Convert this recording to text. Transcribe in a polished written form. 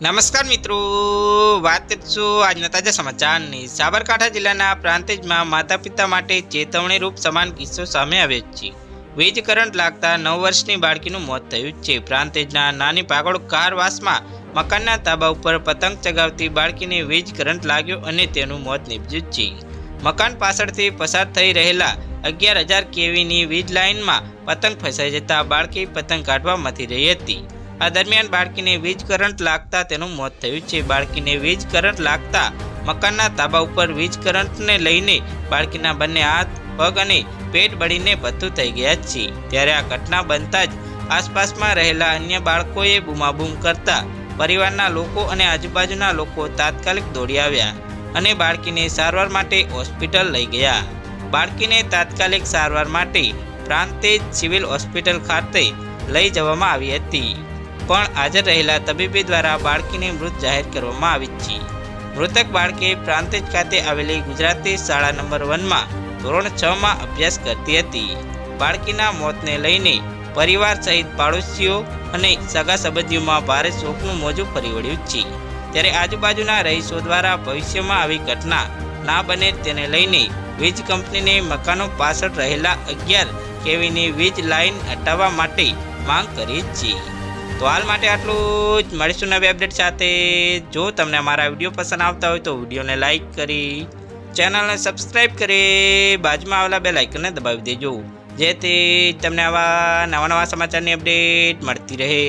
નમસ્કાર મિત્રો, વાત કરીશું આજના તાજા સમાચારની। સાબરકાંઠા જિલ્લાના પ્રાંતિજમાં માતા પિતા માટે ચેતવણીરૂપ સમાન કિસ્સો સામે આવ્યો છે। વીજ કરંટ લાગતા 9 વર્ષની બાળકીનું મોત થયું છે। પ્રાંતિજના નાની પાગોળ કારવાસમાં મકાનના તાબા ઉપર પતંગ ચગાવતી બાળકીને વીજ કરંટ લાગ્યો અને તેનું મોત નીપજ્યું છે। મકાન પાછળથી પસાર થઈ રહેલા 11,000 kVની વીજ લાઇનમાં પતંગ ફસાઈ જતા બાળકી પતંગ કાઢવામાંથી રહી હતી। આ દરમિયાન બાળકીને વીજ કરંટ લાગતા તેનું મોત થયું છે। બાળકીને વીજ કરંટ લાગતા મકાનના તાબા ઉપર વીજ કરંટને લઈને બાળકીના બંને હાથ, પગ અને પેટ બળીને ભસ્મ થઈ ગયા છે। ત્યારે આ ઘટના બનતા જ આસપાસમાં રહેલા અન્ય બાળકોએ બૂમાબૂમ કરતા પરિવારના લોકો અને આજુબાજુના લોકો તાત્કાલિક દોડી આવ્યા અને બાળકીને સારવાર માટે હોસ્પિટલ લઈ ગયા। બાળકીને તાત્કાલિક સારવાર માટે પ્રાંતિજ સિવિલ હોસ્પિટલ ખાતે લઈ જવામાં આવી હતી, પણ હાજર રહેલા તબીબી દ્વારા બાળકીને મૃત જાહેર કરવામાં આવી છે। મૃતક બાળકી પ્રાંતિજ ખાતે આવેલી ગુજરાતી શાળા નંબર 1માં ધોરણ 6માં અભ્યાસ કરતી હતી। બાળકીના મોતને લઈને પરિવાર સહિત પાડોશીઓ અને સગા સંબંધીઓમાં ભારે શોકનું મોજું ફરી વળ્યું છે। ત્યારે આજુબાજુના રહીશો દ્વારા ભવિષ્યમાં આવી ઘટના ના બને તેને લઈને વીજ કંપનીને મકાનો પાછળ રહેલા 11 kVની વીજ લાઇન હટાવવા માટે માંગ કરી છે। તો હાલ માટે આટલું જ, મળીશું નવી અપડેટ સાથે। જો તમને અમારા વિડીયો પસંદ આવતા હોય તો વિડીયોને લાઇક કરી ચેનલને સબસ્ક્રાઈબ કરી બાજુમાં આવેલા બેલ આઇકનને દબાવી દેજો, જેથી તમને આવા નવા સમાચારની અપડેટ મળતી રહે।